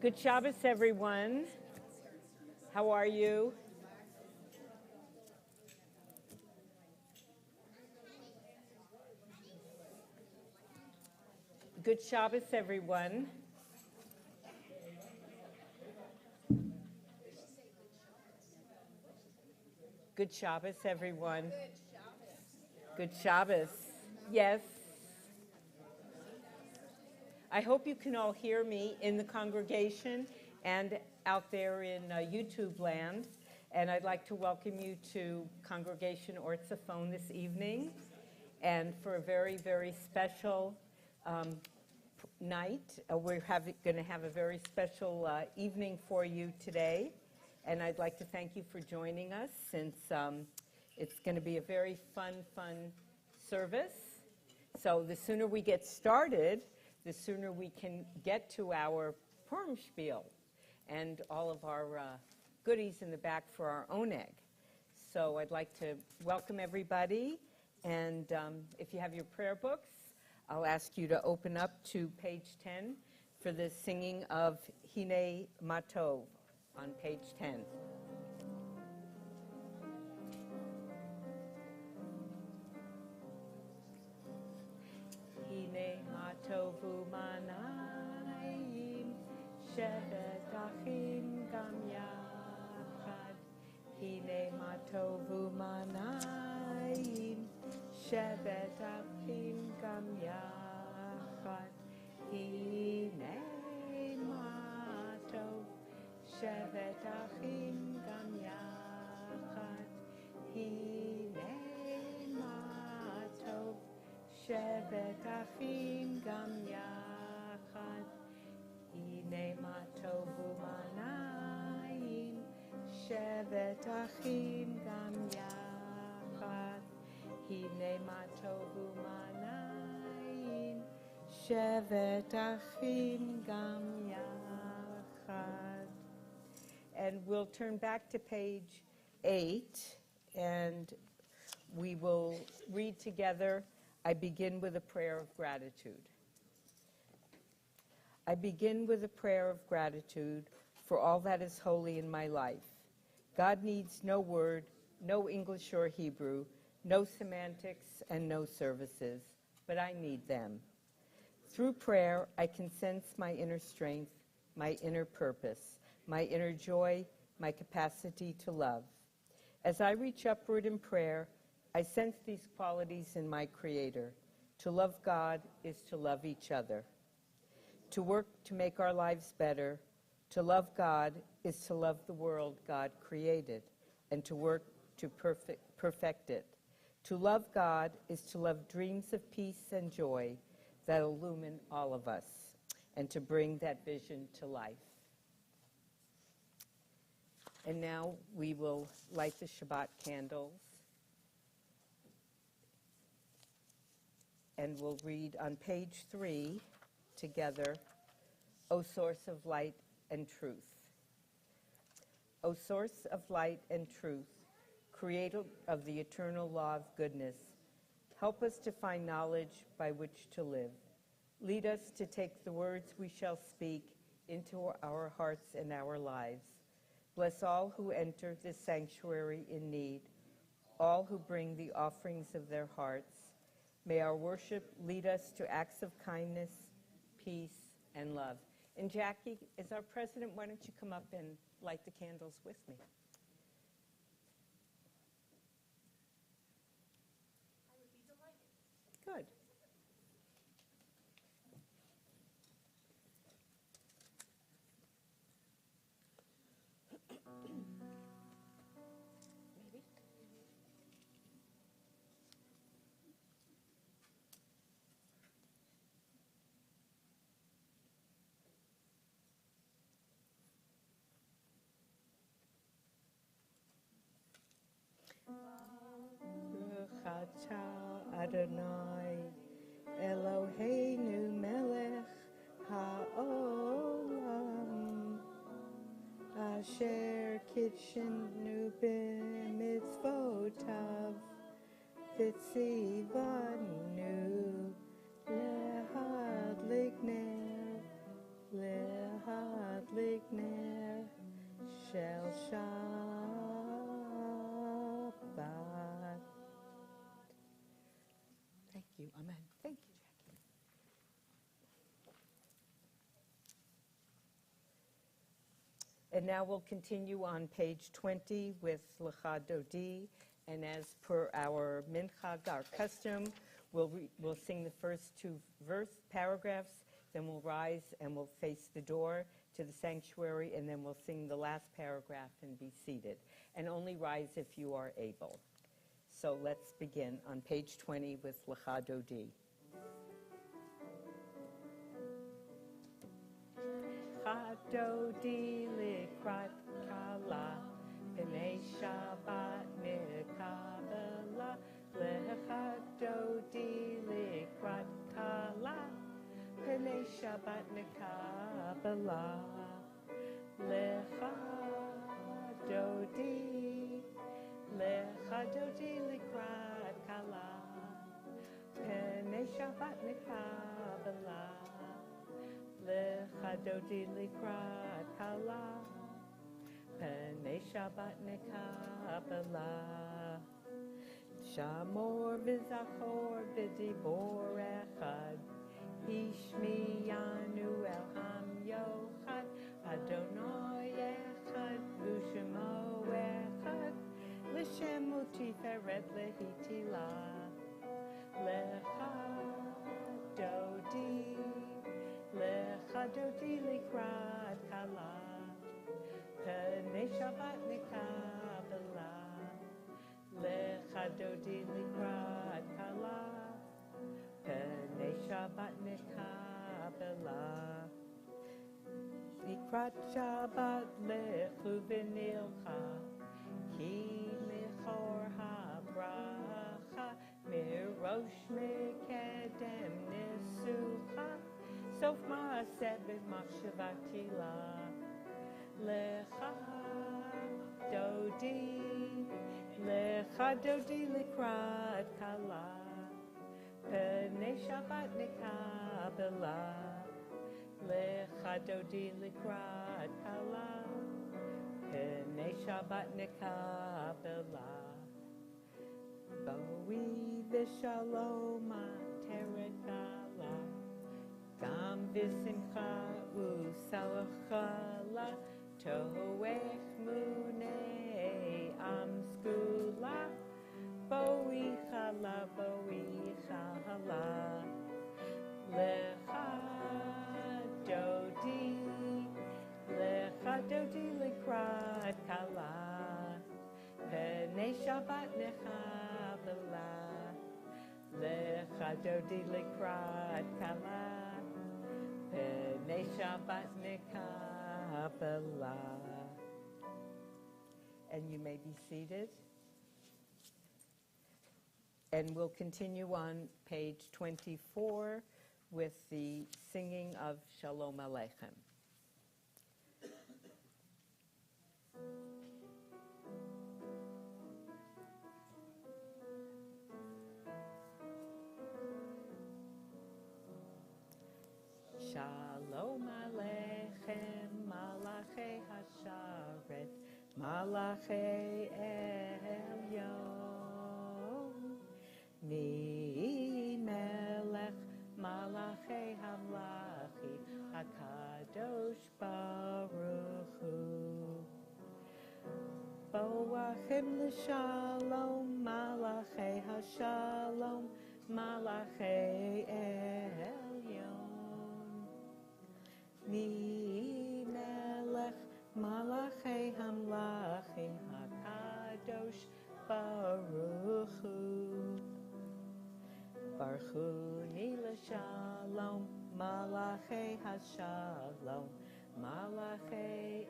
Good Shabbos, everyone. How are you? Good Shabbos, everyone. Good Shabbos, everyone. Good Shabbos. Yes. I hope you can all hear me in the congregation and out there in YouTube land. And I'd like to welcome you to Congregation Orthophone this evening, and for a very, very special night. We're going to have a very special evening for you today. And I'd like to thank you for joining us, since it's going to be a very fun service. So the sooner we get started, the sooner we can get to our Purim spiel and all of our goodies in the back for our own egg. So I'd like to welcome everybody, and if you have your prayer books, I'll ask you to open up to page 10 for the singing of Hine Matov on page 10. Hine Matovu Manayim Shevet Achim Gam Yachad. Hine Matovu Manayim Shevet Achim Gam Yachad. Hine Matov Shevet Achim Gam Yachad. Hine Matov Shevet Achim Gam Yachad. Hine Matovu Manayim Shevet Achim Gam Yachad. Hine Matovu Manayim Shevet Achim Gam Yachad. And we'll turn back to page 8, and we will read together. I begin with a prayer of gratitude. I begin with a prayer of gratitude for all that is holy in my life. God needs no word, no English or Hebrew, no semantics, and no services, but I need them. Through prayer, I can sense my inner strength, my inner purpose, my inner joy, my capacity to love. As I reach upward in prayer, I sense these qualities in my Creator. To love God is to love each other. To work to make our lives better, to love God is to love the world God created, and to work to perfect it. To love God is to love dreams of peace and joy that illumine all of us, and to bring that vision to life. And now we will light the Shabbat candles, and we'll read on page 3 together, O source of light and truth. O source of light and truth, creator of the eternal law of goodness, help us to find knowledge by which to live. Lead us to take the words we shall speak into our hearts and our lives. Bless all who enter this sanctuary in need, all who bring the offerings of their hearts. May our worship lead us to acts of kindness, peace, and love. And Jackie, as our president, why don't you come up and light the candles with me? I would be delighted. Good. Adonai Eloheinu melech haolam asher kitshenu b'mitzvotav v'tzivanu lehadlik ner And now we'll continue on page 20 with Lecha Dodi. And as per our minchag, our custom, we'll sing the first two paragraphs, then we'll rise and we'll face the door to the sanctuary, and then we'll sing the last paragraph and be seated. And only rise if you are able. So let's begin on page 20 with Lecha Dodi. Lecha Dodi likrat kala, B'nei Shabbat mikabela. Lecha Dodi likrat kala, B'nei Shabbat mikabela. Lecha Dodi, Lecha Dodi likrat kala, B'nei Shabbat mikabela. Lecha Dodi likrat kala, B'nei Shabbat mikabela. Shamor v'zachor v'dibor echad, Ishmiyanu el ham yochad, Adonai echad v'shemo echad, L'shem u'tiferet lehitila. Lecha Dodi, Lecha Dodi likrat kala, B'nei Shabbat mikabela. Lecha Dodi likrat kala, B'nei Shabbat mikabela. Likrat Shabbat lechu v'nilcha, Ki michor habracha, Mirosh mikedem nisucha, Sof ma'aseh b'machshava tila. Lecha Dodi, Lecha Dodi likrat kala, B'nei Shabbat mikabela. Lecha Dodi likrat kala, B'nei Shabbat mikabela. Boi v'shalom ateret kala, Gam v'simcha u'salachala, Toech munei am skula, Boi chala, Boi chala. Lecha Dodi, Lecha Dodi likrat kala, B'nei Shabbat mikabela. Lecha Dodi likrat kala, B'nei Shabbat mikabela. And you may be seated. And we'll continue on page 24 with the singing of Shalom Aleichem. Shalom Aleichem, Malachei Hasharet, Malachei Elyon, Mi Melech, Malachei Hamlachi, HaKadosh Baruch Hu. Boachim l'shalom, Malachei Hashalom, Malachei Elyon. Mi Melech, Malachei Hamlachim, HaKadosh Baruch Hu. Barchuni l'shalom, Malachei Hashalom, Malachei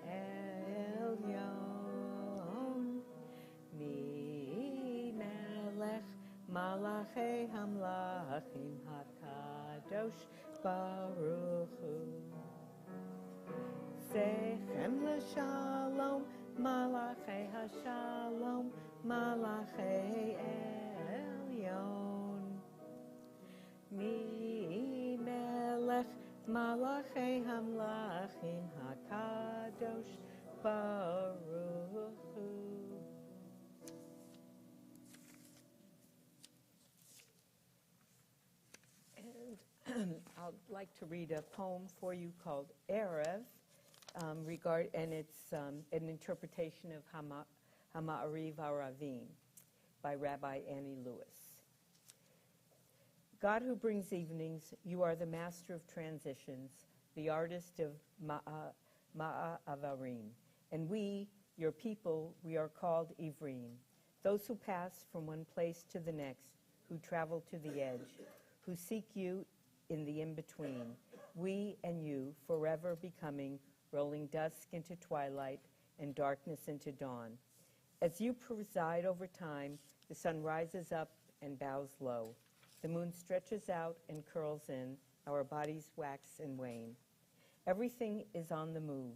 Elyon. Mi Melech, Malachei Hamlachim, HaKadosh Baruch Hu. Sechem l'shalom, Malachei Hashalom, Malachei Elyon. Mi Melech, Malachei Hamlachim, HaKadosh Baruch Hu. And I'd like to read a poem for you called Erev, it's an interpretation of Hama'ariv Aravim by Rabbi Annie Lewis. God who brings evenings, you are the master of transitions, the artist of Ma'avarim. And we, your people, we are called Ivrim, those who pass from one place to the next, who travel to the edge, who seek you in the in-between. We and you, forever becoming, rolling dusk into twilight and darkness into dawn. As you preside over time, the sun rises up and bows low. The moon stretches out and curls in, our bodies wax and wane. Everything is on the move.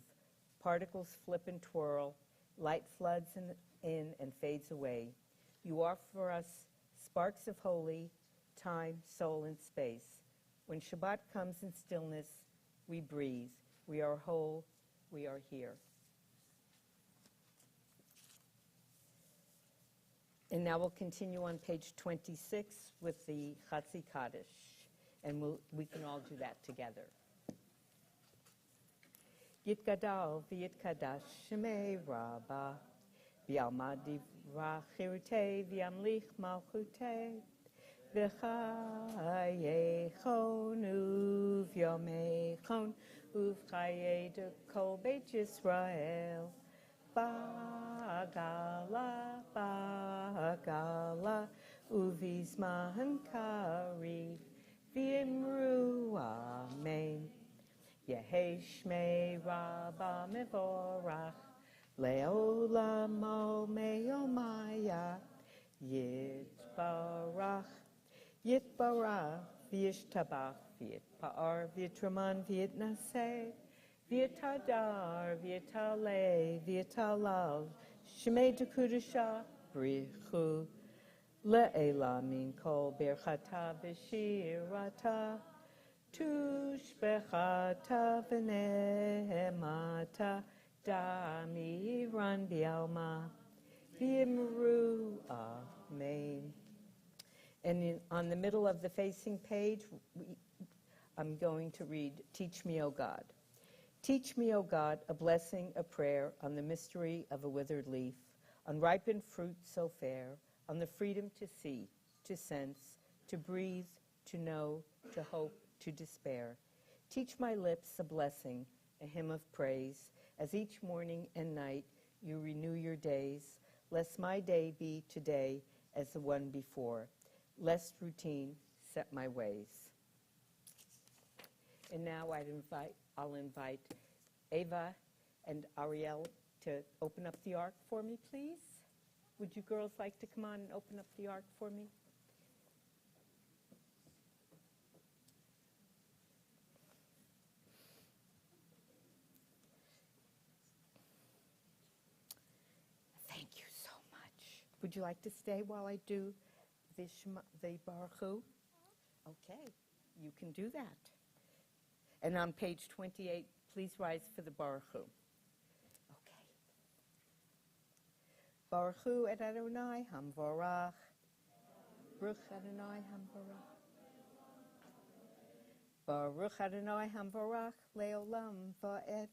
Particles flip and twirl, light floods in and fades away. You offer us sparks of holy, time, soul, and space. When Shabbat comes in stillness, we breathe. We are whole. We are here. And now we'll continue on page 26 with the Chatzi Kaddish. And we can all do that together. Yitgadal v'yitkadash shemei Rabbah v'yalma divrach chirutei v'yamlich malchutei v'chayechon uvyomechon uvchayei de kol beit Yisrael Bagala uvizman kariv v'imru amen. Yehi shmei Rabbah mevorach le'olamo me'omaya yitbarach v'yishtabach v'yitpa'ar v'yitraman v'yitnaseh v'yitadar v'yitaleh v'yitalal shmei dekudasha brichu le'ela min kol birchata v'shirata Tushbechata v'nehemata damiran bialma v'imru amen. And on the middle of the facing page, I'm going to read, Teach me, O God. Teach me, O God, a blessing, a prayer on the mystery of a withered leaf, on ripened fruit so fair, on the freedom to see, to sense, to breathe, to know, to hope, to despair. Teach my lips a blessing, a hymn of praise, as each morning and night you renew your days, lest my day be today as the one before, lest routine set my ways. And now I'll invite Ava and Ariel to open up the ark for me, please. Would you girls like to come on and open up the ark for me? Would you like to stay while I do the Baruch Hu? Okay, you can do that. And on page 28, please rise for the Baruch Hu. Okay. Baruch Hu et Adonai Hamvorach. Baruch Adonai Hamvorach. Baruch Adonai Hamvorach Leolam Va'ed.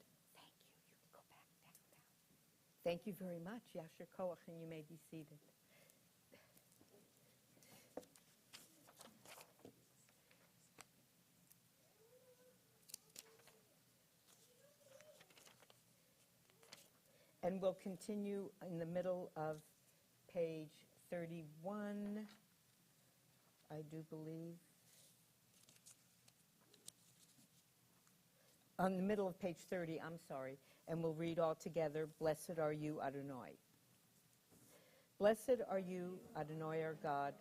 Thank you very much, Yasher Koach, and you may be seated. And we'll continue in the middle of page 31, I do believe. On the middle of page 30, I'm sorry. And we'll read all together, Blessed are you, Adonai. Blessed are you, Adonai our God,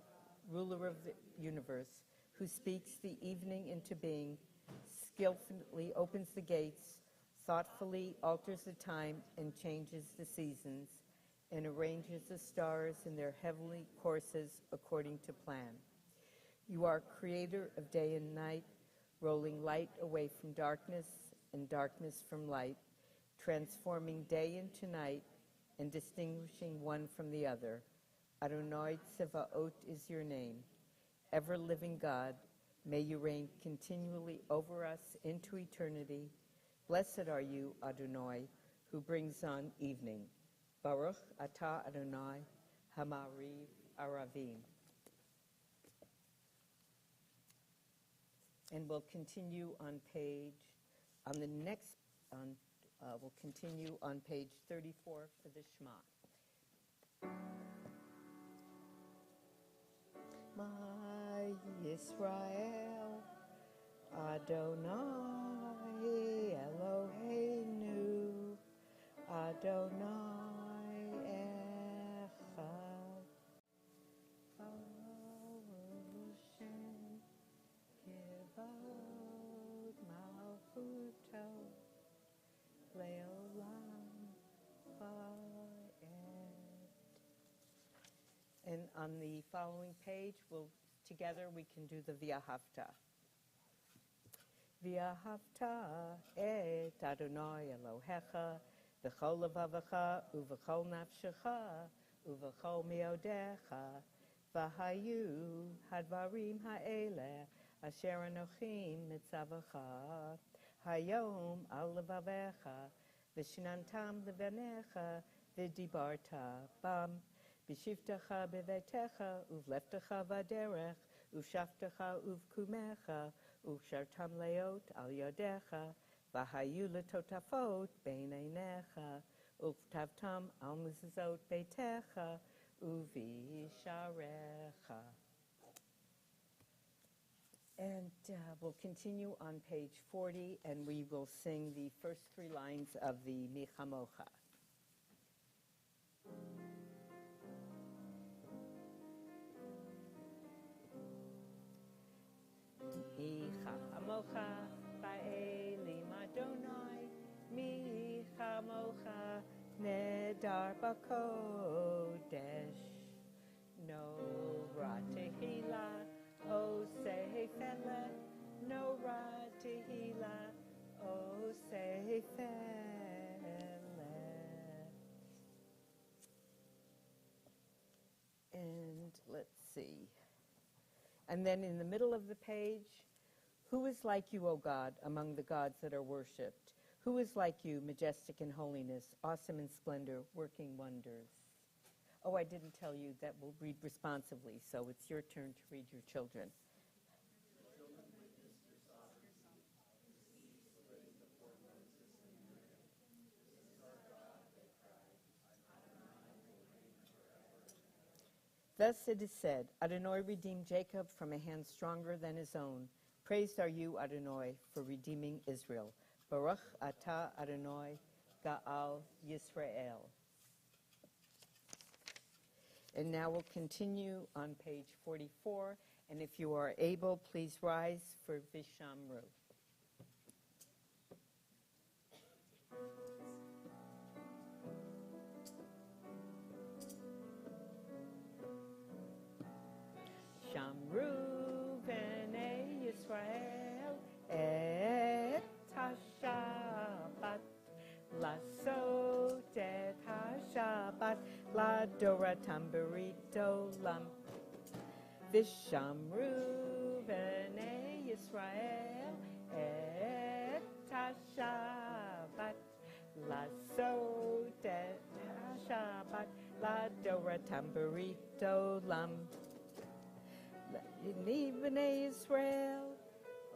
ruler of the universe, who speaks the evening into being, skillfully opens the gates, thoughtfully alters the time and changes the seasons, and arranges the stars in their heavenly courses according to plan. You are creator of day and night, rolling light away from darkness and darkness from light, transforming day into night and distinguishing one from the other. Adonai Tsevaot is your name. Ever-living God, may you reign continually over us into eternity. Blessed are you, Adonai, who brings on evening. Baruch atah Adonai, hamariv aravim. And we'll continue on we'll continue on page 34 for the Shema. My Yisrael, Adonai Eloheinu, Adonai Echad, Baruch Shem Kivod Malchuto, Leolam Vaed. And on the following page, we can do the V'ahavta. V'ahavta et Adonai Elohecha v'chol levavecha uv'chol nafshecha uv'chol miodecha v'hayu hadvarim ha'ele asher anochim mitzavacha hayom al levavecha v'shinantam levanecha v'dibarta bam B'shivtecha bevetecha, uvleftecha vaderech, uvshavtecha uvkumecha, uvshartam leot al yodecha, vahayu letotafot bein einecha, uvtavtam al mezuzot beitecha, uvisharecha. And we'll continue on page 40, and we will sing the first three lines of the Michamocha. Michamocha ba'elim Adonai, Michamocha nedar b'kodesh, no ratehila, o seifele, no ratehila, o seifele. And let's see. And then in the middle of the page, who is like you, O God, among the gods that are worshipped? Who is like you, majestic in holiness, awesome in splendor, working wonders? Oh, I didn't tell you that we'll read responsively, so it's your turn to read your children. Thus it is said, Adonai redeemed Jacob from a hand stronger than his own. Praised are you, Adonai, for redeeming Israel. Baruch atah Adonai Ga'al Yisrael. And now we'll continue on page 44. And if you are able, please rise for Vishamru. Shamru b'nei Yisrael et ha-Shabbat, lasot et ha-Shabbat, ladoratam berito lam. Vishamru b'nei Yisrael et ha-Shabbat, lasot et ha-Shabbat, ladoratam berito lam. B'nei Yisrael,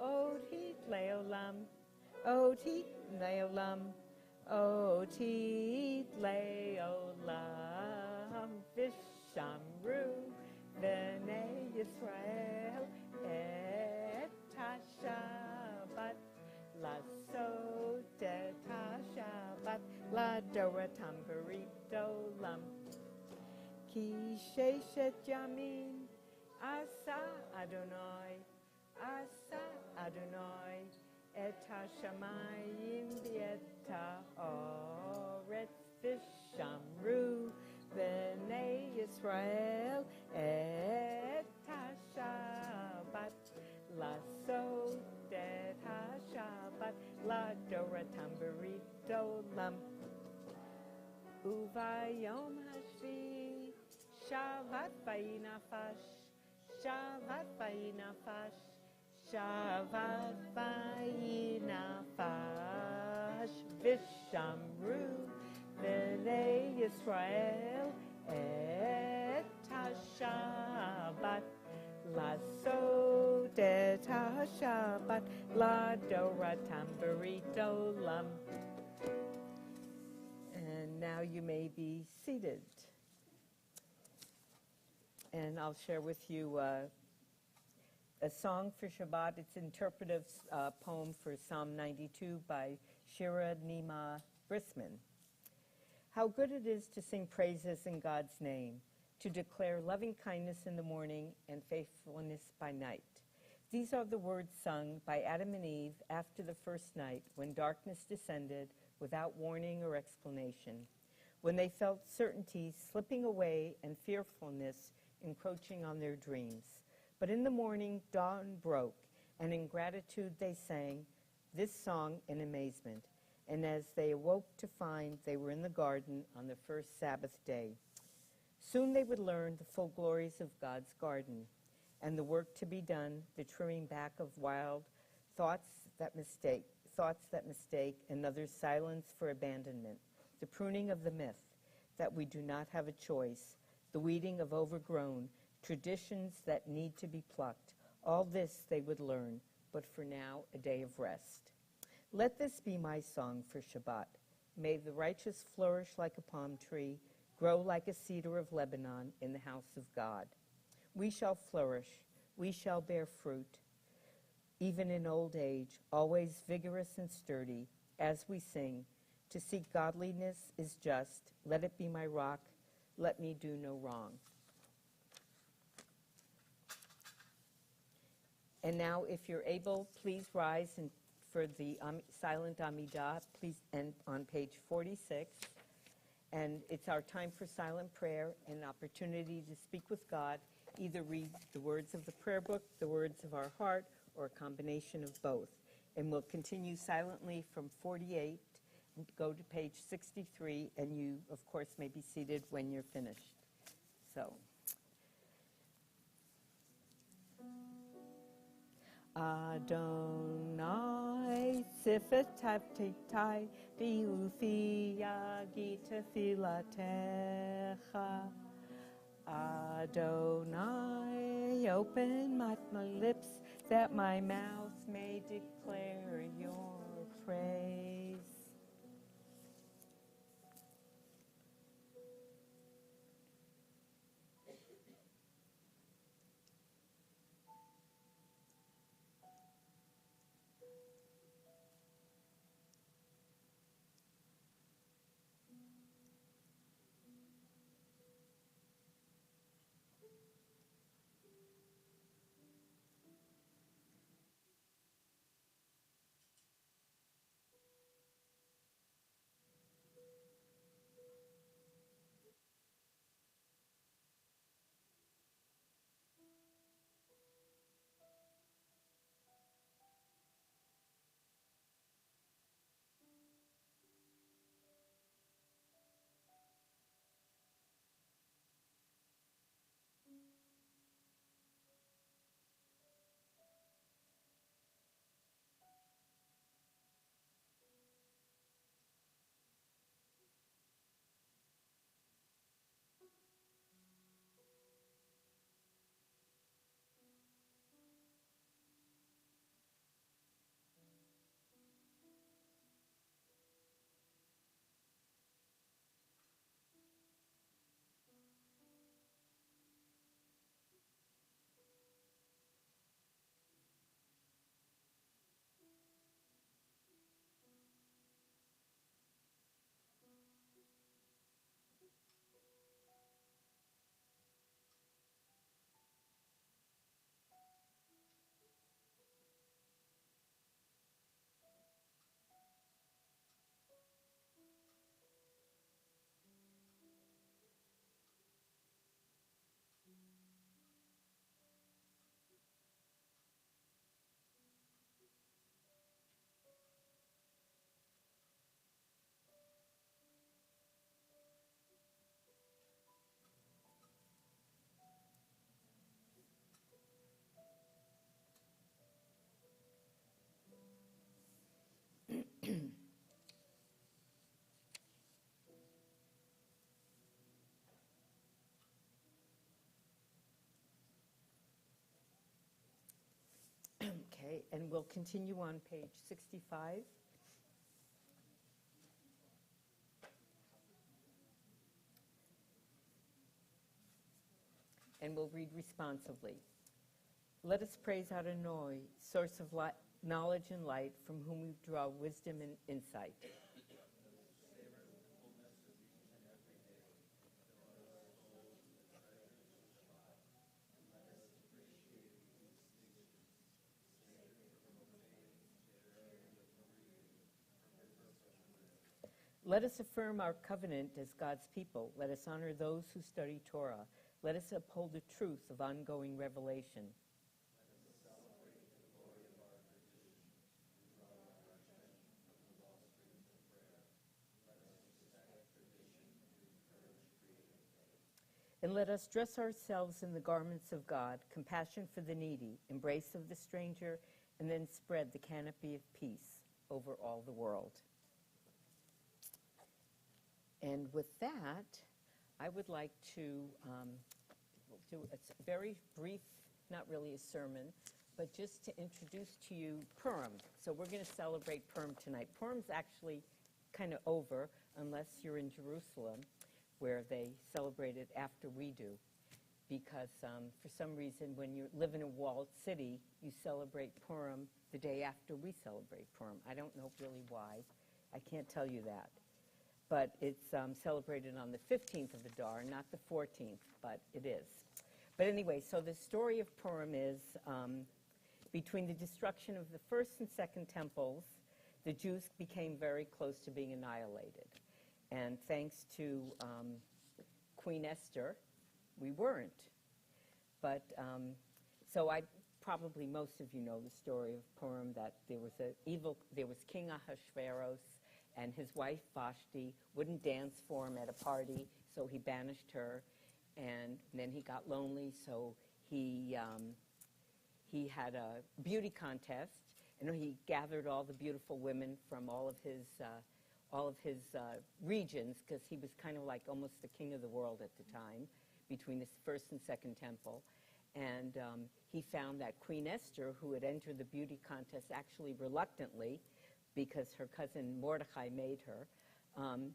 Oti leolam, Oti leolam, Oti leolam. Vishamru b'nei Yisrael et ha-Shabbat, lasot et ha-Shabbat, ladoratam berito lam. Ki sheshet yamin Asa Adonai, et ha-shamayim v'et ha'oretz v'shamru b'nei Yisrael et ha-Shabbat, lasot et ha-Shabbat, ladoratam berito lam. Uvayom hashvi, Shabbat vayinafash, Shabbat vayinafash, Shabbat vayinafash. Shamru B'nei Yisrael et HaShabbat Lasot et HaShabbat Ladoratam Berit Olam. And now you may be seated. And I'll share with you a song for Shabbat. It's an interpretive poem for Psalm 92 by Shira Nima Brisman. How good it is to sing praises in God's name, to declare loving kindness in the morning and faithfulness by night. These are the words sung by Adam and Eve after the first night, when darkness descended without warning or explanation, when they felt certainty slipping away and fearfulness encroaching on their dreams. But in the morning, dawn broke, and in gratitude they sang this song in amazement, and as they awoke to find they were in the garden on the first Sabbath day. Soon they would learn the full glories of God's garden, and the work to be done, the trimming back of wild thoughts that mistake, and others' silence for abandonment, the pruning of the myth that we do not have a choice, the weeding of overgrown traditions that need to be plucked. All this they would learn, but for now, a day of rest. Let this be my song for Shabbat. May the righteous flourish like a palm tree, grow like a cedar of Lebanon in the house of God. We shall flourish, we shall bear fruit, even in old age, always vigorous and sturdy, as we sing, to seek godliness is just, let it be my rock, let me do no wrong. And now, if you're able, please rise and for the silent Amidah, please, and on page 46. And it's our time for silent prayer, an opportunity to speak with God, either read the words of the prayer book, the words of our heart, or a combination of both. And we'll continue silently from 48 and go to page 63, and you, of course, may be seated when you're finished. So. Adonai sifetavtitai biufi yagita filatecha. Adonai, open my lips that my mouth may declare your praise. Okay, and we'll continue on page 65. And we'll read responsively. Let us praise Adonai, source of knowledge and light, from whom we draw wisdom and insight. Let us affirm our covenant as God's people. Let us honor those who study Torah. Let us uphold the truth of ongoing revelation. And let us dress ourselves in the garments of God, compassion for the needy, embrace of the stranger, and then spread the canopy of peace over all the world. And with that, I would like to do a very brief, not really a sermon, but just to introduce to you Purim. So we're going to celebrate Purim tonight. Purim's actually kind of over, unless you're in Jerusalem, where they celebrate it after we do. Because for some reason, when you live in a walled city, you celebrate Purim the day after we celebrate Purim. I don't know really why. I can't tell you that. But it's celebrated on the 15th of Adar, not the 14th, but it is. But anyway, so the story of Purim is between the destruction of the first and second temples, the Jews became very close to being annihilated. And thanks to Queen Esther, we weren't. But so probably most of you know the story of Purim, that there was King Ahasuerus, and his wife Vashti wouldn't dance for him at a party, so he banished her. And then he got lonely, so he had a beauty contest, and he gathered all the beautiful women from all of his regions, because he was kind of like almost the king of the world at the time, between the first and second temple. And he found that Queen Esther, who had entered the beauty contest actually reluctantly, because her cousin Mordecai made her,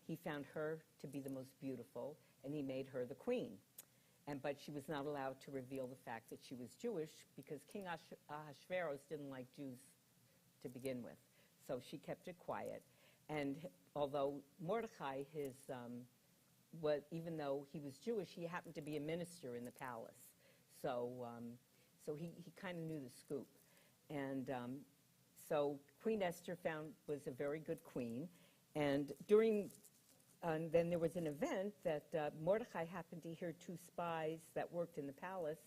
he found her to be the most beautiful, and he made her the queen. But she was not allowed to reveal the fact that she was Jewish, because King Ahasuerus didn't like Jews to begin with. So she kept it quiet. And although Mordecai, even though he was Jewish, he happened to be a minister in the palace. So he kind of knew the scoop. And so Queen Esther was a very good queen. And then there was an event that Mordecai happened to hear two spies that worked in the palace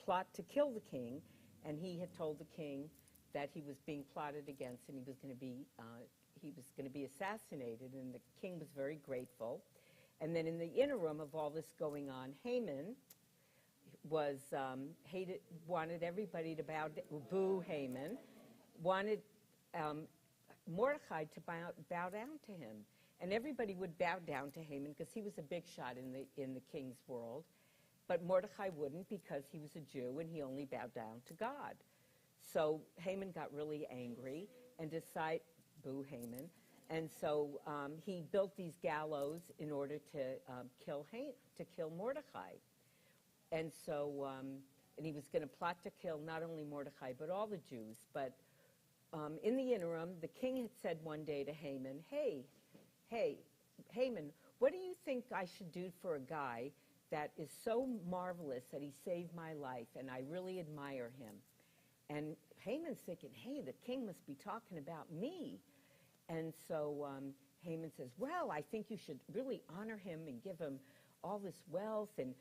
plot to kill the king. And he had told the king that he was being plotted against, and he was going to be assassinated. And the king was very grateful. And then in the interim of all this going on, Haman was wanted everybody to boo Haman, wanted Mordecai to bow down to him. And everybody would bow down to Haman because he was a big shot in the king's world. But Mordecai wouldn't, because he was a Jew and he only bowed down to God. So Haman got really angry and decided, boo Haman. And so he built these gallows in order to kill Mordecai. And so, and he was going to plot to kill not only Mordecai, but all the Jews. But in the interim, the king had said one day to Haman, hey, Haman, what do you think I should do for a guy that is so marvelous that he saved my life, and I really admire him? And Haman's thinking, hey, the king must be talking about me. And so Haman says, well, I think you should really honor him and give him all this wealth and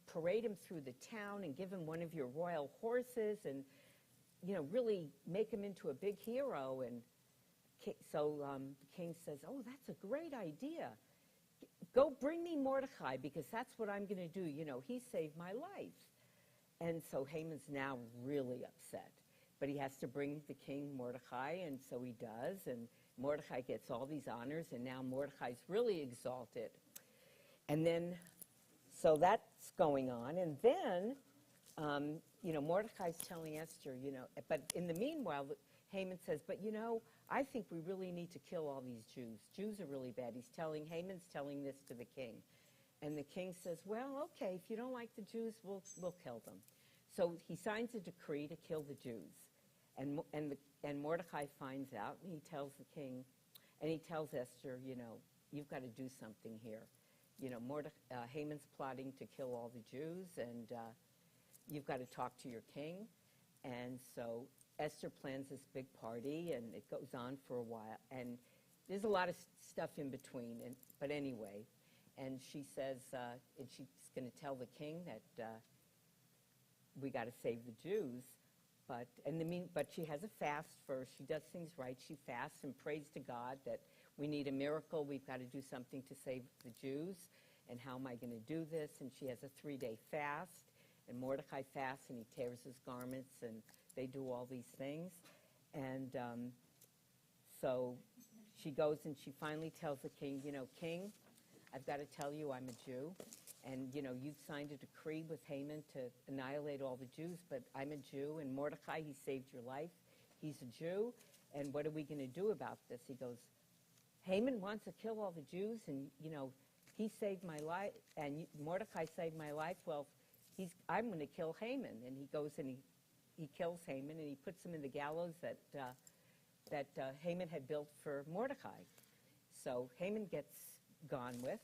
parade him through the town and give him one of your royal horses and, really make him into a big hero. And so the king says, oh, that's a great idea. Go bring me Mordecai, because that's what I'm going to do. He saved my life. And so Haman's now really upset. But he has to bring the king Mordecai, and so he does. And Mordecai gets all these honors, and now Mordecai's really exalted. And then, so that's going on. And then Mordecai's telling Esther, but in the meanwhile, Haman says, but I think we really need to kill all these Jews. Jews are really bad. Haman's telling this to the king. And the king says, well, okay, if you don't like the Jews, we'll kill them. So he signs a decree to kill the Jews. And Mordecai finds out, and he tells the king, and he tells Esther, you've got to do something here. Haman's plotting to kill all the Jews, and you've got to talk to your king. And so Esther plans this big party, and it goes on for a while. And there's a lot of stuff in between. But anyway, and she says, and she's going to tell the king that we got to save the Jews. But she has a fast first. She does things right. She fasts and prays to God that we need a miracle. We've got to do something to save the Jews. And how am I going to do this? And she has a 3-day fast. And Mordecai fasts, and he tears his garments, and they do all these things. And so she goes and she finally tells the king, King, I've got to tell you I'm a Jew. And, you've signed a decree with Haman to annihilate all the Jews, but I'm a Jew. And Mordecai, he saved your life. He's a Jew. And what are we going to do about this? He goes, Haman wants to kill all the Jews, and, he saved my life, and Mordecai saved my life. Well, I'm going to kill Haman. And he goes and he kills Haman, and he puts him in the gallows that Haman had built for Mordecai. So Haman gets gone with.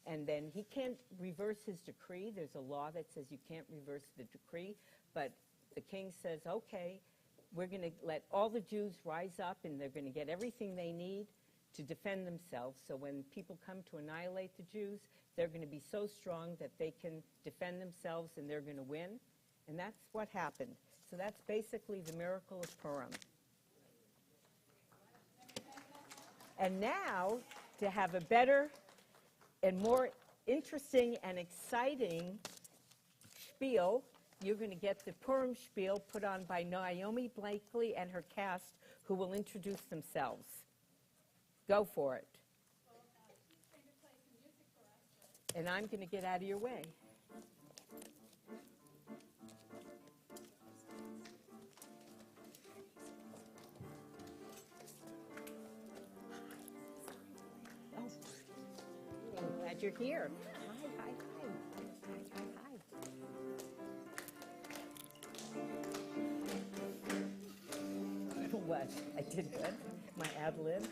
And then he can't reverse his decree. There's a law that says you can't reverse the decree. But the king says, okay, we're going to let all the Jews rise up, and they're going to get everything they need to defend themselves. So when people come to annihilate the Jews, they're going to be so strong that they can defend themselves, and they're going to win. And that's what happened. So that's basically the miracle of Purim. And now, to have a better and more interesting and exciting spiel, you're going to get the Purim spiel put on by Naomi Blakely and her cast, who will introduce themselves. Go for it. And I'm going to get out of your way. Oh, I'm glad you're here. Hi. What? I did good. My ad lib.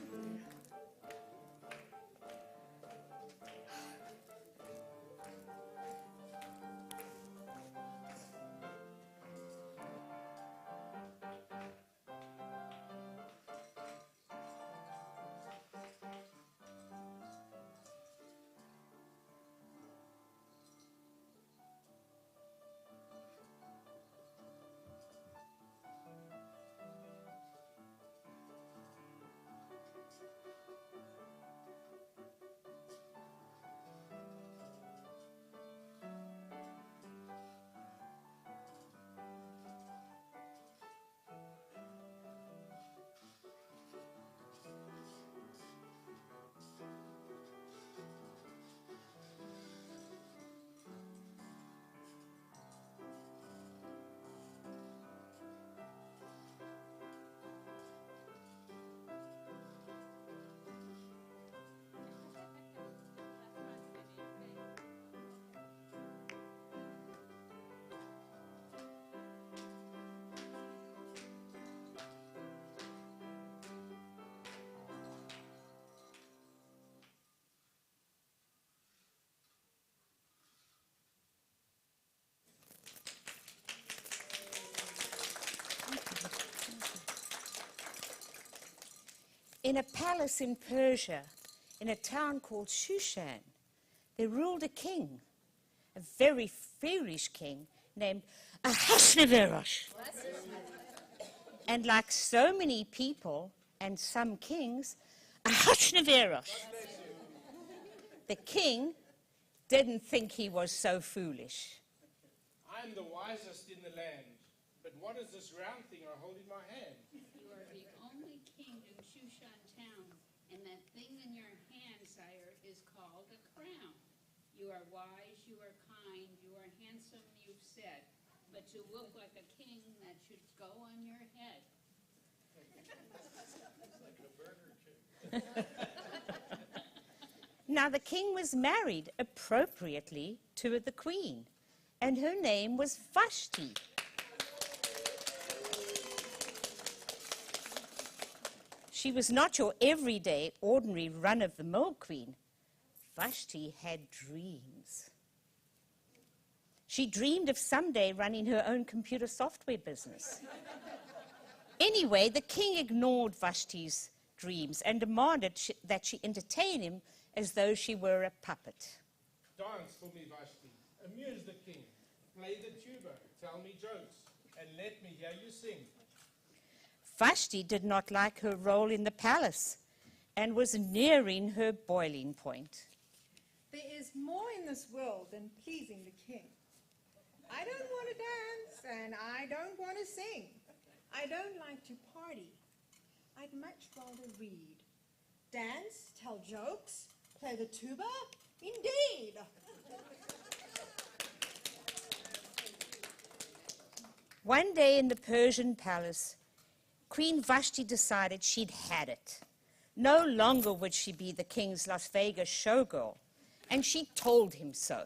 In a palace in Persia, in a town called Shushan, there ruled a king, a very foolish king named Ahasuerus. And like so many people and some kings, Ahasuerus, the king, didn't think he was so foolish. I'm the wisest in the land, but what is this round thing I hold in my hand? You are the only king in Shushan town, and that thing in your hand, sire, is called a crown. You are wise, you are kind, you are handsome, you've said, but you look like a king that should go on your head. Now the king was married appropriately to the queen, and her name was Vashti. She was not your everyday, ordinary, run-of-the-mill queen. Vashti had dreams. She dreamed of someday running her own computer software business. Anyway, the king ignored Vashti's dreams and demanded that she entertain him as though she were a puppet. Dance for me, Vashti. Amuse the king. Play the tuba. Tell me jokes. And let me hear you sing. Vashti did not like her role in the palace and was nearing her boiling point. There is more in this world than pleasing the king. I don't want to dance and I don't want to sing. I don't like to party. I'd much rather read. Dance, tell jokes, play the tuba? Indeed. One day in the Persian palace, Queen Vashti decided she'd had it. No longer would she be the king's Las Vegas showgirl, and she told him so.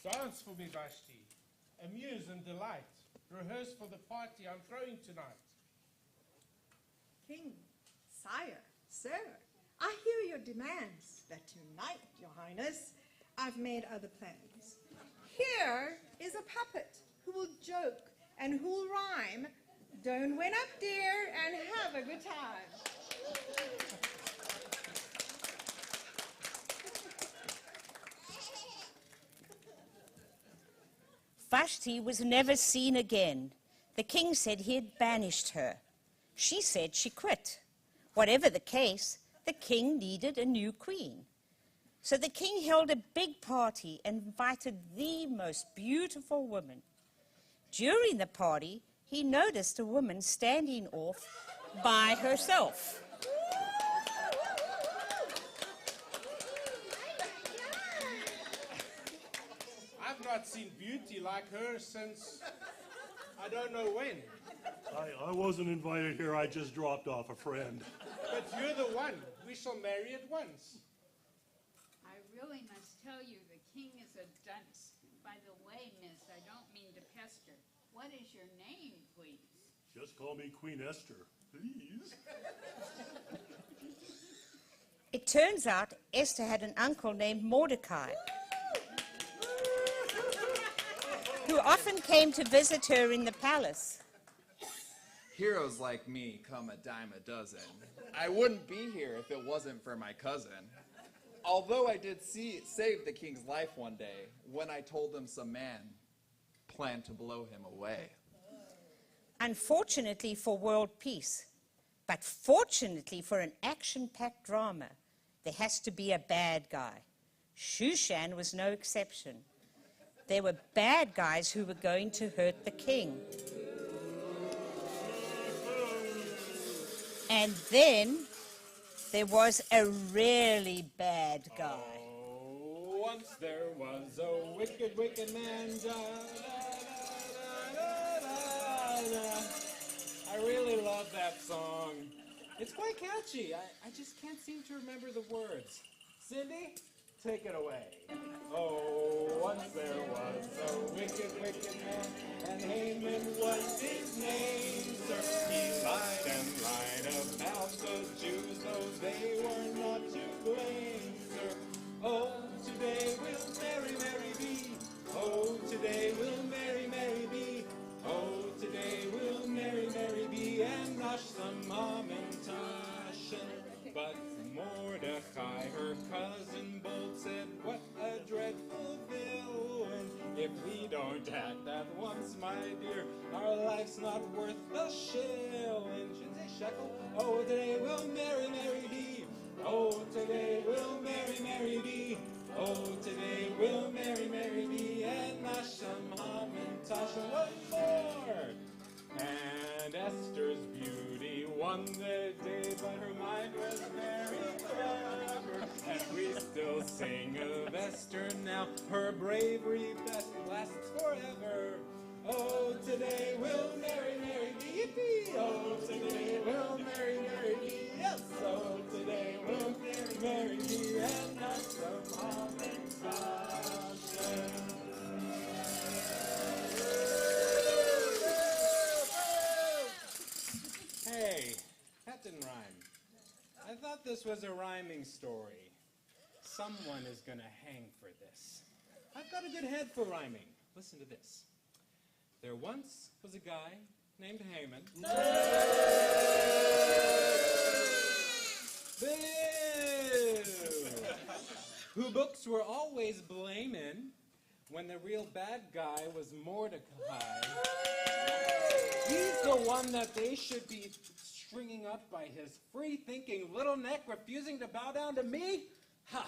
Dance for me, Vashti. Amuse and delight. Rehearse for the party I'm throwing tonight. King, sire, sir, I hear your demands, but tonight, your highness, I've made other plans. Here is a puppet who will joke and who will rhyme. Don't win up, dear, and have a good time. Vashti was never seen again. The king said he had banished her. She said she quit. Whatever the case, the king needed a new queen. So the king held a big party and invited the most beautiful woman. During the party, he noticed a woman standing off by herself. I've not seen beauty like her since I don't know when. I wasn't invited here. I just dropped off a friend. But you're the one. We shall marry at once. I really must tell you, the king is a dunce. By the way, miss, I don't mean to pester. What is your name, please? Just call me Queen Esther, please. It turns out Esther had an uncle named Mordecai, who often came to visit her in the palace. Heroes like me come a dime a dozen. I wouldn't be here if it wasn't for my cousin. Although I did save the king's life one day when I told him some man planned to blow him away. Unfortunately for world peace, but fortunately for an action-packed drama, there has to be a bad guy. Shushan was no exception. There were bad guys who were going to hurt the king. And then there was a really bad guy. Oh, once there was a wicked, wicked man. I really love that song. It's quite catchy. I just can't seem to remember the words. Cindy, take it away. Oh, once there was a wicked, wicked man, and Haman was his name, sir. He lied and lied about the Jews, though they were not to blame, sir. Oh, today will Mary, Mary be. Oh, today will Mary, Mary be. Oh, today will Mary, Mary be, and nosh some mom and tashin. But Mordecai, her cousin, bold said, what a dreadful villain. If we don't act at once, my dear, our life's not worth a shilling. Should say shekel. Oh, today will Mary, Mary be. Oh, today will Mary, Mary be. Oh, today will Mary, Mary be. And Nasham, Ham, and Tasha, what more? And Esther's beauty won the day, but her mind was very clever. And we still sing of Esther now. Her bravery best lasts forever. Oh, today we'll marry, marry, be, yippee. Oh, today we'll marry, marry, be, yes. Oh, today we'll marry, marry, be, and not some almond caution. Hey, that didn't rhyme. I thought this was a rhyming story. Someone is gonna hang for this. I've got a good head for rhyming. Listen to this. There once was a guy named Haman. Boo! Who books were always blaming when the real bad guy was Mordecai. He's the one that they should be stringing up by his free-thinking little neck, refusing to bow down to me? Ha!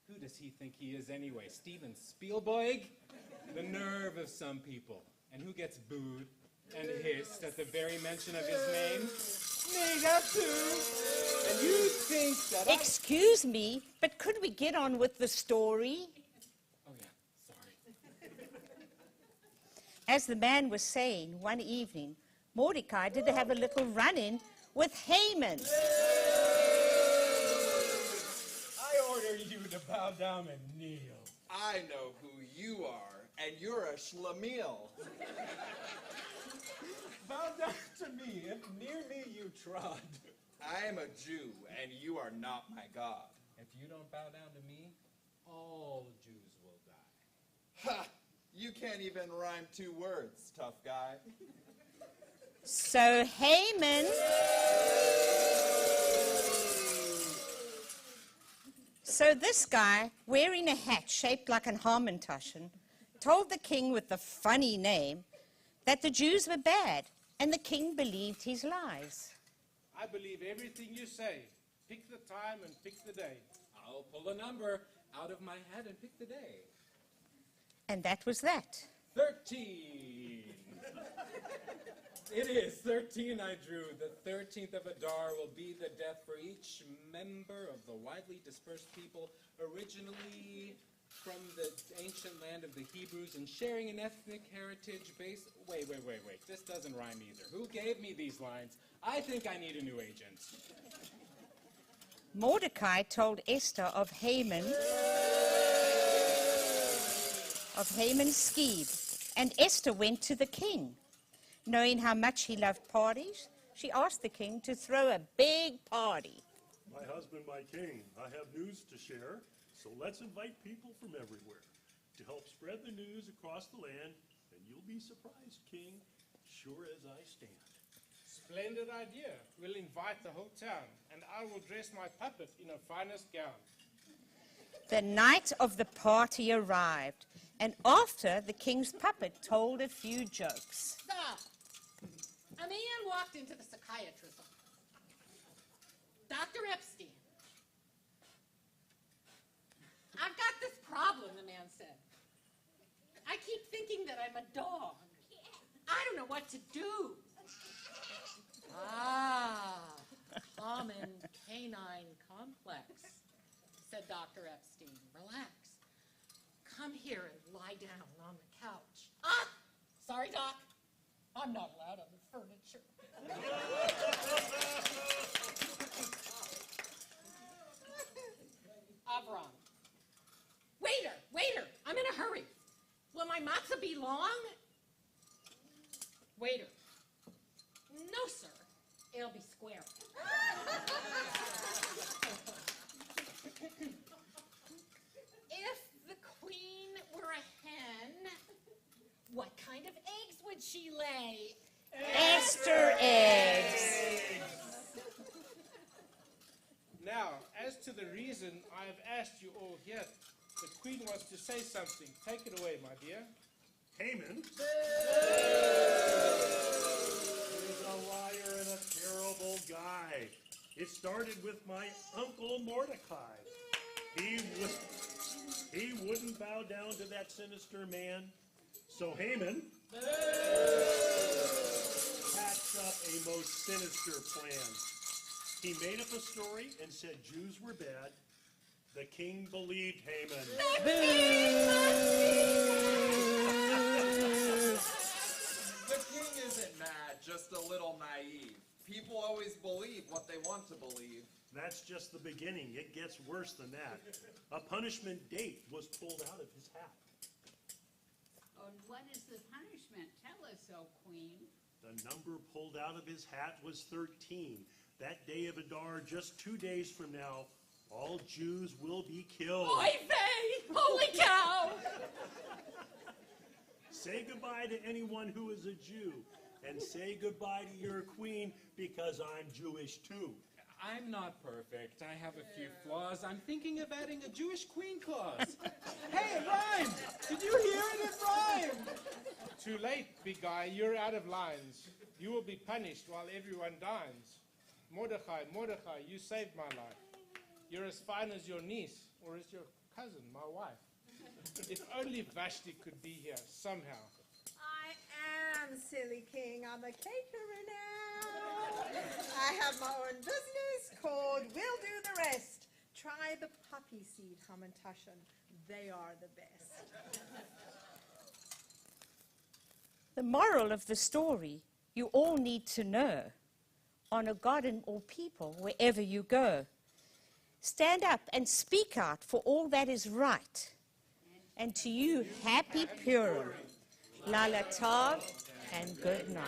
Who does he think he is anyway? Steven Spielberg? The nerve of some people. And who gets booed and hissed at the very mention of his name? Me, that too. And you think that Excuse me, but could we get on with the story? Oh, yeah, sorry. As the man was saying, one evening, Mordecai did have a little run-in with Haman. I order you to bow down and kneel. I know who you are, and you're a schlemiel. Bow down to me, if near me you trod. I am a Jew, and you are not my God. If you don't bow down to me, all Jews will die. Ha! You can't even rhyme 2 words, tough guy. So Haman... So this guy, wearing a hat shaped like an Hamantaschen, told the king with the funny name that the Jews were bad, and the king believed his lies. I believe everything you say. Pick the time and pick the day. I'll pull a number out of my hat and pick the day. And that was that. 13. It is 13 I drew. The 13th of Adar will be the death for each member of the widely dispersed people, originally from the ancient land of the Hebrews and sharing an ethnic heritage base. Wait. This doesn't rhyme either. Who gave me these lines? I think I need a new agent. Mordecai told Esther of Haman's scheme, and Esther went to the king. Knowing how much he loved parties, she asked the king to throw a big party. My husband, my king, I have news to share, so let's invite people from everywhere to help spread the news across the land, and you'll be surprised, king, sure as I stand. Splendid idea. We'll invite the whole town, and I will dress my puppet in her finest gown. The night of the party arrived, and after the king's puppet told a few jokes. Stop! A man walked into the psychiatrist's office. Dr. Epstein. I've got this problem, the man said. I keep thinking that I'm a dog. I don't know what to do. Common canine complex, said Dr. Epstein. Relax. Come here and lie down on the couch. Sorry, Doc. I'm not allowed on the furniture. Avram. Waiter, I'm in a hurry. Will my matzah be long? Waiter. No, sir. It'll be square. If the queen were a hen, what kind of eggs would she lay? Esther eggs. Now, as to the reason I have asked you all here, the queen wants to say something. Take it away, my dear. Haman is a liar and a terrible guy. It started with my uncle Mordecai. He wouldn't bow down to that sinister man. So Haman hatched up a most sinister plan. He made up a story and said Jews were bad. The king believed Haman. isn't mad, just a little naive. People always believe what they want to believe. That's just the beginning. It gets worse than that. A punishment date was pulled out of his hat. Oh, and what is the punishment? Tell us, oh queen. The number pulled out of his hat was 13. That day of Adar, just 2 days from now, all Jews will be killed. Oy vey! Holy cow! Say goodbye to anyone who is a Jew, and say goodbye to your queen, because I'm Jewish too. I'm not perfect. I have a few flaws. I'm thinking of adding a Jewish queen clause. Hey, it rhymed! Did you hear it? It rhymed! Too late, big guy. You're out of lines. You will be punished while everyone dines. Mordecai, Mordecai, you saved my life. You're as fine as your niece, or as your cousin, my wife. If only Vashti could be here, somehow. I am silly king. I'm a caterer now. I have my own business called We'll Do the Rest. Try the poppy seed hamantaschen. They are the best. The moral of the story you all need to know. Honor God and all people wherever you go. Stand up and speak out for all that is right. And to you, happy Purim, Lala Tov, and good night.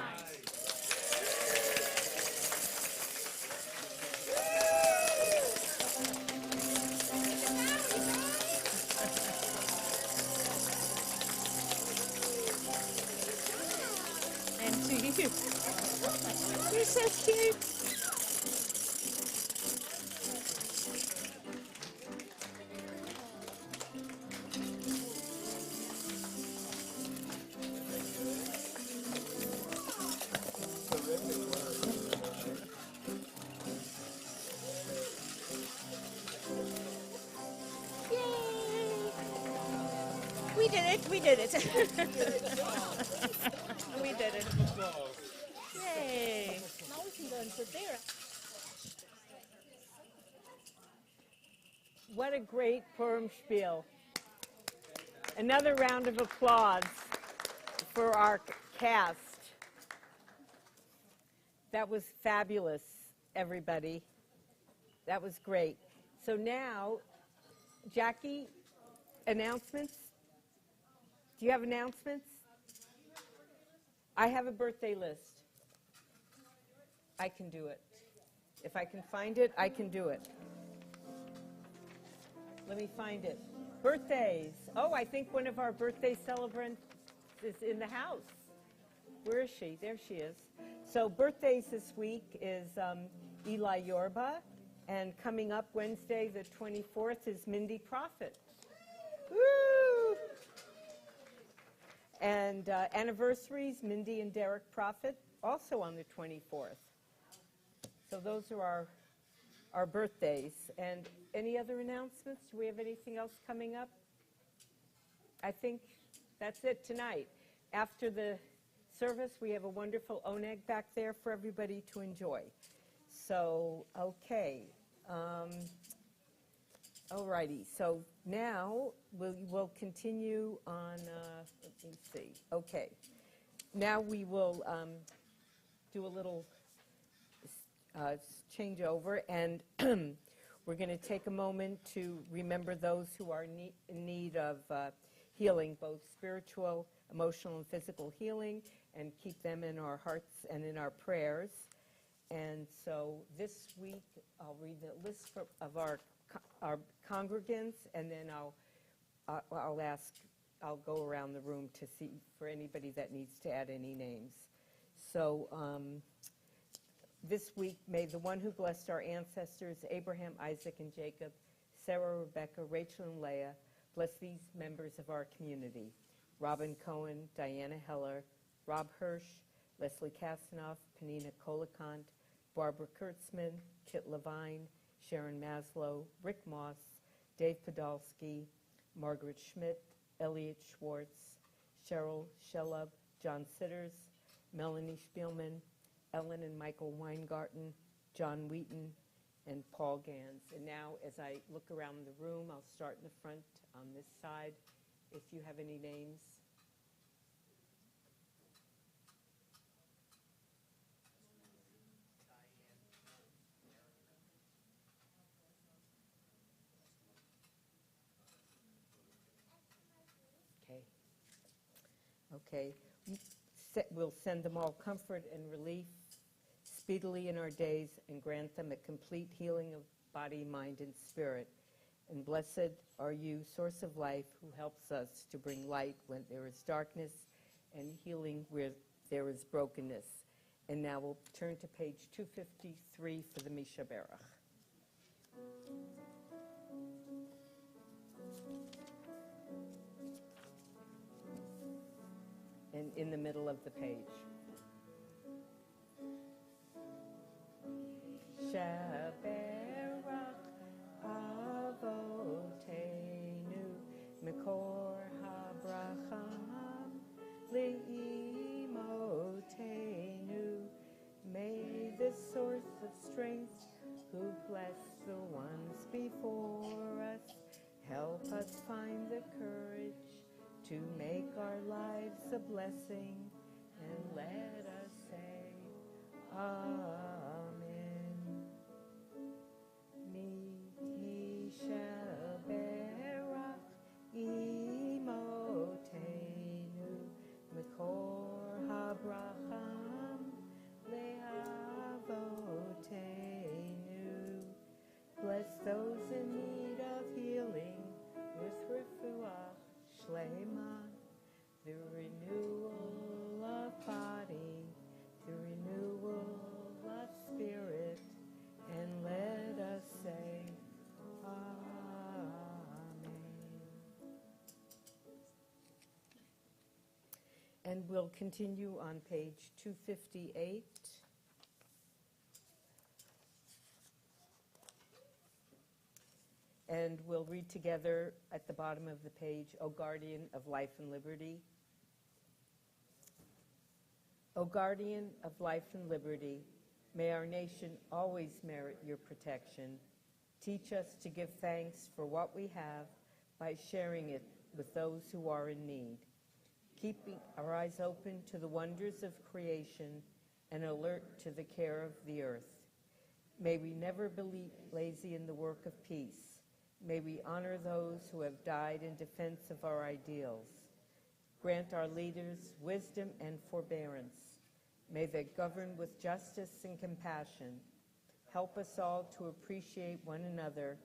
And to you. You're so cute. We did it. We did it. We did it. Yay. Now we can go and prepare. What a great Purim spiel. Another round of applause for our cast. That was fabulous, everybody. That was great. So now, Jackie, announcements? Do you have announcements? I have a birthday list. I can do it. If I can find it, I can do it. Let me find it. Birthdays. Oh, I think one of our birthday celebrants is in the house. Where is she? There she is. So birthdays this week is Eli Yorba, and coming up Wednesday the 24th is Mindy Prophet. Woo! And anniversaries, Mindy and Derek Prophet, also on the 24th. So those are our birthdays. And any other announcements? Do we have anything else coming up? I think that's it tonight. After the service, we have a wonderful oneg back there for everybody to enjoy. So, okay. Alrighty, so now we'll continue on, let me see, okay. Now we will do a little changeover, and we're going to take a moment to remember those who are in need of healing, both spiritual, emotional, and physical healing, and keep them in our hearts and in our prayers. And so this week, I'll read the list of our congregants, and then I'll go around the room to see for anybody that needs to add any names. So this week, may the one who blessed our ancestors, Abraham, Isaac, and Jacob, Sarah, Rebecca, Rachel, and Leah, bless these members of our community: Robin Cohen, Diana Heller, Rob Hirsch, Leslie Kasanoff, Panina Kolakant, Barbara Kurtzman, Kit Levine, Sharon Maslow, Rick Moss, Dave Podolsky, Margaret Schmidt, Elliot Schwartz, Cheryl Shellub, John Sitters, Melanie Spielman, Ellen and Michael Weingarten, John Wheaton, and Paul Gans. And now, as I look around the room, I'll start in the front on this side. If you have any names. Okay. We'll send them all comfort and relief speedily in our days and grant them a complete healing of body, mind, and spirit. And blessed are you, source of life, who helps us to bring light when there is darkness and healing where there is brokenness. And now we'll turn to page 253 for the Misha Berach. And in the middle of the page. Shaberach avotenu mikor habracham leimotenu. May the source of strength, who bless the ones before us, help us find the courage to make our lives a blessing, and let us say, Amen. Mi Shaberach imotenu mikor habracham lehavotenu. Bless those in need of healing with refuah shlema, the renewal of body, the renewal of spirit, and let us say, Amen. And we'll continue on page 258. And we'll read together at the bottom of the page, O guardian of life and liberty. O guardian of life and liberty, may our nation always merit your protection. Teach us to give thanks for what we have by sharing it with those who are in need, keeping our eyes open to the wonders of creation and alert to the care of the earth. May we never be lazy in the work of peace. May we honor those who have died in defense of our ideals. Grant our leaders wisdom and forbearance. May they govern with justice and compassion. Help us all to appreciate one another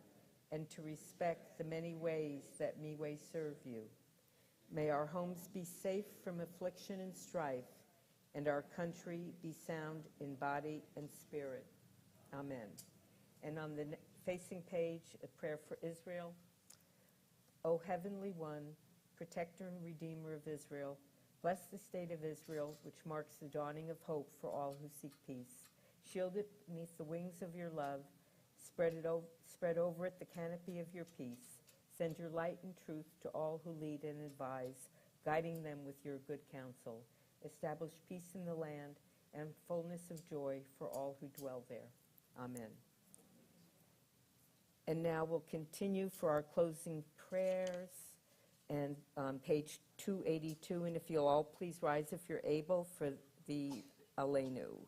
and to respect the many ways that we may serve you. May our homes be safe from affliction and strife, and our country be sound in body and spirit. Amen. And on the facing page, a prayer for Israel. O Heavenly One, protector and redeemer of Israel, bless the state of Israel, which marks the dawning of hope for all who seek peace. Shield it beneath the wings of your love. Spread over it the canopy of your peace. Send your light and truth to all who lead and advise, guiding them with your good counsel. Establish peace in the land and fullness of joy for all who dwell there. Amen. And now we'll continue for our closing prayers, and on page 282, and if you'll all please rise if you're able for the Aleinu.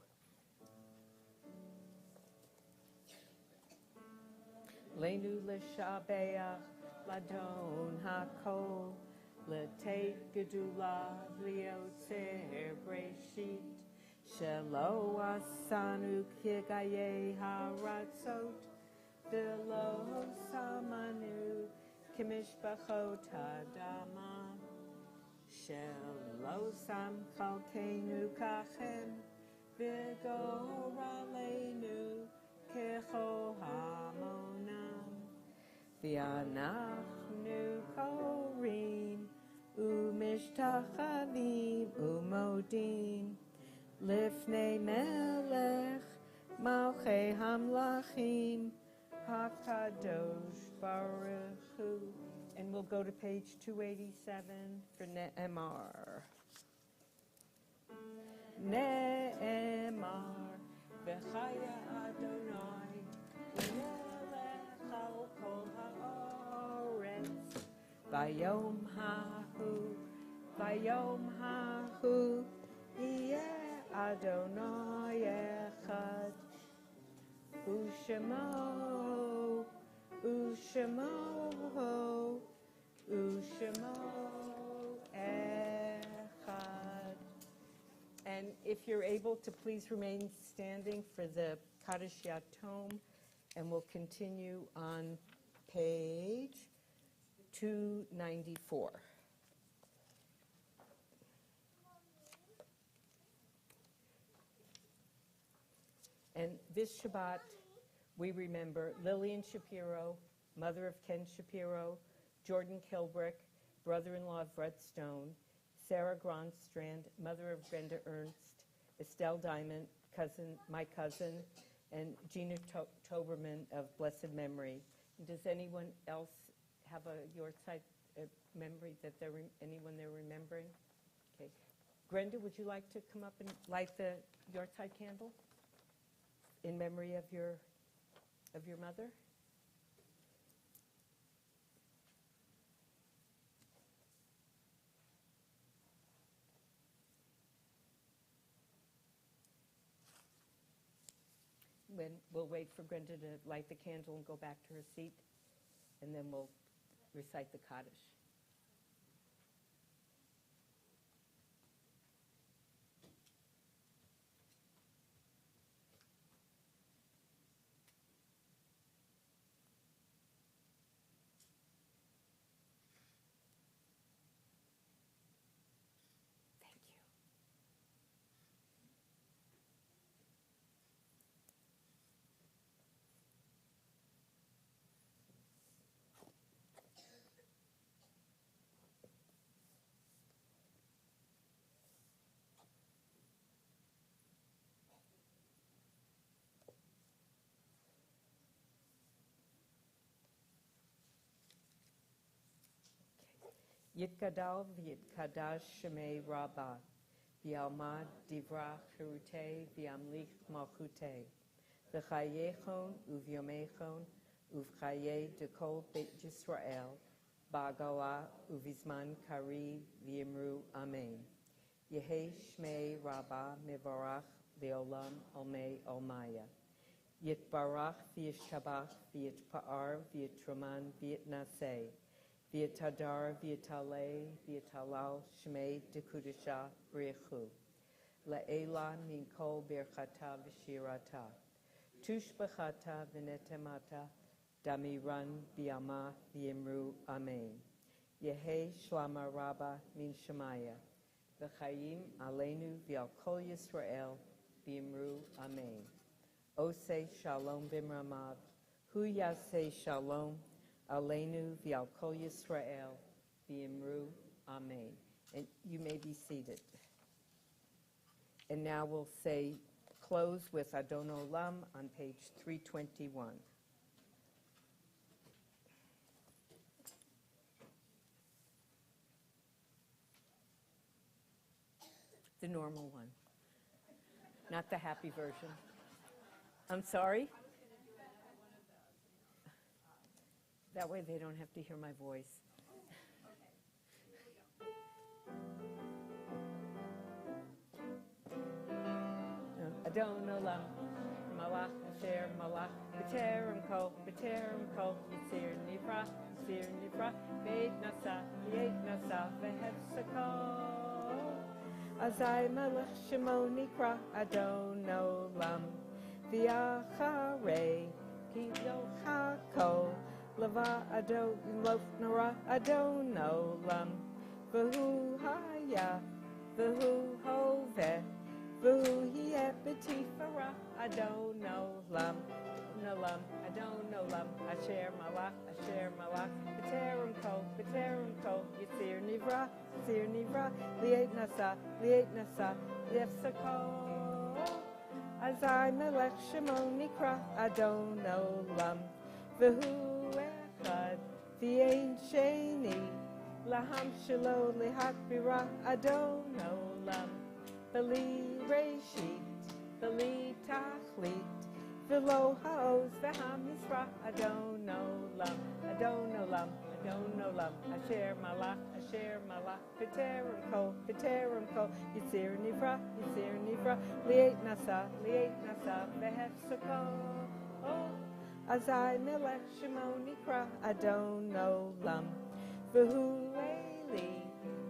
Leinu l'shabeach ladon hakol l'teit gedula liotzer breshit shelo asanu kigaye haratzot v'lo samanu kimishbachot hadama shelo sam chalkeinu kachem v'goraleinu kecho hamonam v'anachnu korim umishtachavim umodim lifnei melech malchei hamlachim hakadosh baruch hu. And we'll go to page 287 for Ne'emar. Ne'emar v'chaya Adonai melech al kol ha'oretz vayom hahu yeh Adonai echad u'shemo echad. And if you're able to please remain standing for the Kaddish Yatom, and we'll continue on page 294. And this Shabbat, we remember Lillian Shapiro, mother of Ken Shapiro, Jordan Kilbrick, brother-in-law of Brett Stone, Sarah Gronstrand, mother of Brenda Ernst, Estelle Diamond, my cousin, and Gina Toberman of blessed memory. And does anyone else have a Yortzeit memory that anyone they're remembering? Okay. Brenda, would you like to come up and light the Yortzeit candle in memory of your mother? We'll wait for Brenda to light the candle and go back to her seat, and then we'll recite the Kaddish. Yitgadal v'yitkadash shemei Rabbah, v'yalmad divra chirutei v'yamlich malchutei, v'chayechon uvyomechon uvchaye dekol beit Yisrael, ba'gala uvizman kari v'yimru amen. Yehei shmei Rabbah mevarach v'olam olmei olmaya. Yitbarach v'yishabach v'yitpa'ar v'yitraman v'yitnaseh. V'yitadar, v'yitaleh, v'yitalal, shmei dekudisha b'rechu. Le'ela min kol birchata v'shirata. Tushbachata v'netemata, damiran b'yama v'yimru amen. Yehe shlama rabba min shemaya. V'chayim aleinu v'al kol Yisrael v'yimru amen. Oseh shalom b'mramav. Hu yaseh shalom. Aleinu v'al kol Yisrael v'yimru amen. And you may be seated. And now we'll say, close with Adon Olam on page 321. The normal one, not the happy version. I'm sorry? That way they don't have to hear my voice. Adon Olam, Malach Asher Malach, B'terem Kol, Yitzir Nivra, Beit Nasa, V'hefsakol. Azai Melech Shemo Nikra, Adon Olam, V'yacharei, Ki Yochakol. Lava Adon Lofnara Adon Olam, V'hu Haya, V'hu Hoveh, V'hu Hieh B'tifara Adon Olam, Adon Olam, Asher Malach, B'terem Kol, Yitzir Nivra, Li'et Nasa, Yefsakol. Azai Melech Shemo Nikra Adon Olam, V'hu V'yein sheni, laham shelo lehakbira Adon Olam, v'li reshit, v'li tachlit, v'lo ha'oz v'ham yisra Adon Olam, Asher Malach, B'terem Kol, Yitzir Nivra, Li'et Nasa, V'hefsakol. Azai Melech Shemo Nikra Adon Olam, V'hu Eli,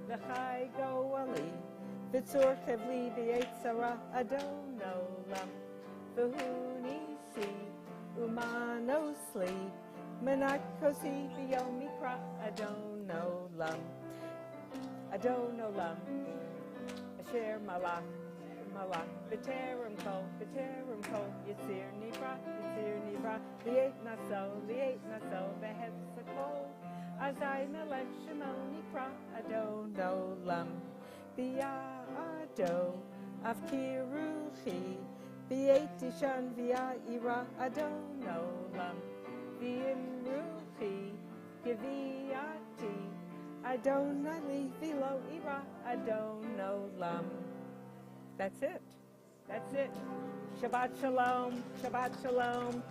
V'chai Goali, Vitzur Chevli V'Yetzara Adonolam, V'Hunisi Umanosli, Menakosi V'Yomikra Adonolam, Adonolam, Asher Malach, Malach, V'Terem Kol, Yitzir Nivra, V'Yet Naso, V'Hefzakol, Azai Melech Shemoni Kra Adonolam, V'Ya'ado, Avkiruchi, V'Yetishan V'Ya'ira Adonolam, V'Imruchi, Giviyati, Adonali V'Lo Ira Adonolam. That's it. That's it. Shabbat Shalom. Shabbat Shalom.